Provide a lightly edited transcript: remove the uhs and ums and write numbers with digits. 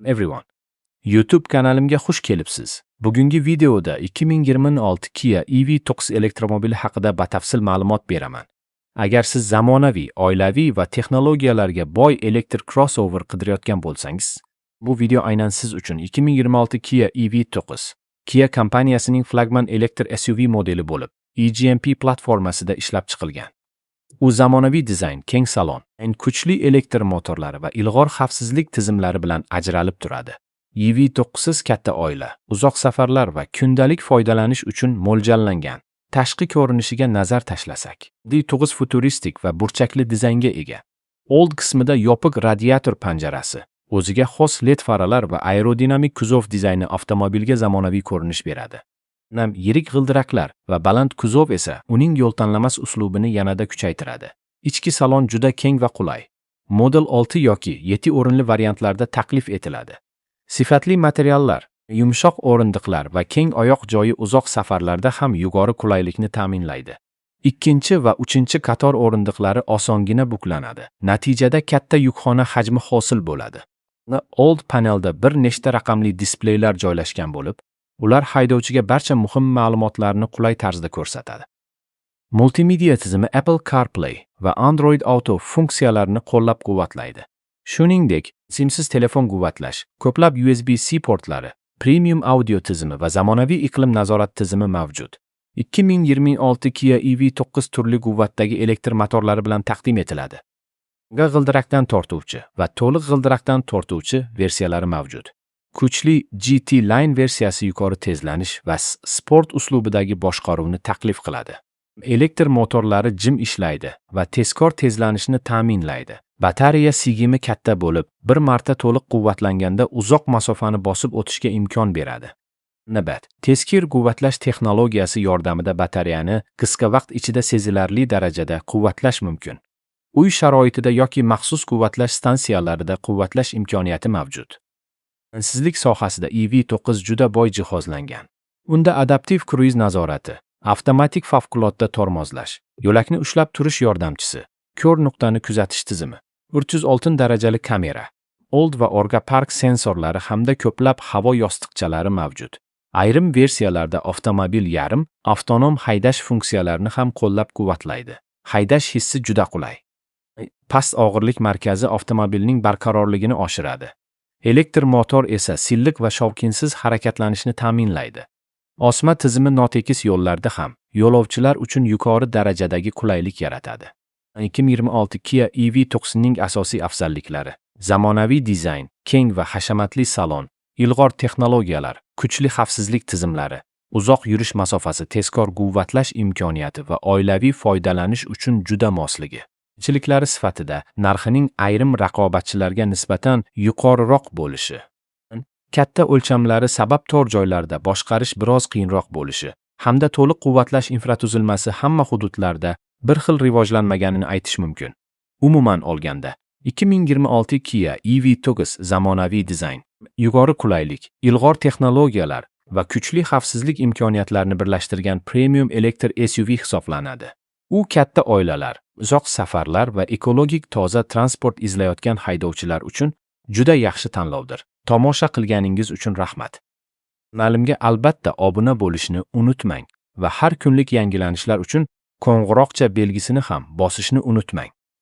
Everyone. YouTube kanalimga xush kelibsiz. Bugungi videoda 2026 Kia EV9 elektromobili haqida batafsil ma'lumot beraman. Agar siz zamonaviy, oilaviy va texnologiyalarga boy elektr crossover qidirayotgan bo'lsangiz, bu video aynan siz uchun. 2026 Kia EV9 Kia kompaniyasining flagman elektr SUV modeli bo'lib, eGMP platformasida ishlab chiqilgan. U zamonaviy dizayn, keng salon, kuchli elektr motorlari va ilg'or xavfsizlik tizimlari bilan ajralib turadi. EV9 katta oila, uzoq safarlar va kundalik foydalanish uchun mo'ljallangan. Tashqi ko'rinishiga nazar tashlasak, EV9 futuristik va burchakli dizaynga ega. Old qismida yopiq radiator panjarasi, o'ziga xos LED faralar va aerodinamik kuzov dizayni avtomobilga zamonaviy ko'rinish beradi. Yirik g'ildiraklar va baland kuzov esa uning yo'l tanlamas uslubini yanada kuchaytiradi. Ichki salon juda keng va qulay. Model 6 yoki 7 o'rinli variantlarda taklif etiladi. Sifatli materiallar, yumshoq o'rindiqlar va keng oyoq joyi uzoq safarlarda ham yuqori qulaylikni ta'minlaydi. Ikkinchi va uchinchi qator o'rindiqlari osongina buklanadi. Natijada katta yukxona hajmi hosil bo'ladi. Old panelda bir nechta raqamli displeylar joylashgan bo'lib, ular haydovchiga barcha muhim ma'lumotlarni qulay tarzda ko'rsatadi. Multimedia tizimi Apple CarPlay va Android Auto funksiyalarini qo'llab-quvvatlaydi. Shuningdek, simsiz telefon quvvatlash, ko'plab USB-C portlari, premium audio tizimi va zamonaviy iqlim nazorat tizimi mavjud. 2026 Kia EV9 turli quvvatdagi elektr motorlari bilan taqdim etiladi. G'ildirakdan tortuvchi va to'liq g'ildirakdan tortuvchi versiyalari mavjud. Kuchli GT Line versiyasi yuqori tezlanish va sport uslubidagi boshqaruvni taklif qiladi. Elektr motorlari jim ishlaydi va tezkor tezlanishni ta'minlaydi. Batareya sigimi katta bo'lib, bir marta to'liq quvvatlanganda uzoq masofani bosib o'tishga imkon beradi. Tezkir quvvatlash texnologiyasi yordamida batareyani qisqa vaqt ichida sezilarli darajada quvvatlash mumkin. Uy sharoitida yoki maxsus quvvatlash stansiyalarida quvvatlash imkoniyati mavjud. Xavfsizlik sohasida EV9 juda boy jihozlangan. Unda adaptiv kruiz nazorati, avtomatik favqulodda tormozlash, yo'lakni ushlab turish yordamchisi, ko'r nuqtani kuzatish tizimi, 306 darajali kamera, old va orqa park sensorlari hamda ko'plab havo yostiqchalari mavjud. Ayrim versiyalarda avtomobil yarim avtonom haydash funksiyalarini ham qo'llab-quvvatlaydi. Haydash hissi juda qulay. Past og'irlik markazi avtomobilning barqarorligini oshiradi. Elektr motor esa silliq va shovqinsiz harakatlanishni ta'minlaydi. Osma tizimi notekis yo'llarda ham yo'lovchilar uchun yuqori darajadagi qulaylik yaratadi. 2026 Kia EV9 ning asosiy afzalliklari: zamonaviy dizayn, keng va hashamatli salon, ilg'or texnologiyalar, kuchli xavfsizlik tizimlari, uzoq yurish masofasi, tezkor quvvatlash imkoniyati va oilaviy foydalanish uchun juda mosligi. Kamchiliklari sifatida narxining ayrim raqobatchilarga nisbatan yuqoriroq bo'lishi, katta o'lchamlari sabab tor joylarda boshqarish biroz qiyinroq bo'lishi hamda to'liq quvvatlash infratuzilmasi hamma hududlarda bir xil rivojlanmaganini aytish mumkin. Umuman olganda, 2026 Kia EV9 zamonaviy dizayn, yuqori qulaylik, ilg'or texnologiyalar va kuchli xavfsizlik imkoniyatlarini birlashtirgan premium elektr SUV hisoblanadi. U katta oilalar, uzoq safarlar va ekologik toza transport izlayotgan haydovchilar uchun juda yaxshi tanlovdir. Tomosha qilganingiz uchun rahmat. Kanalimga albatta obuna bo'lishni unutmang va har kunlik yangilanishlar uchun qo'ng'iroqcha belgisini ham bosishni unutmang.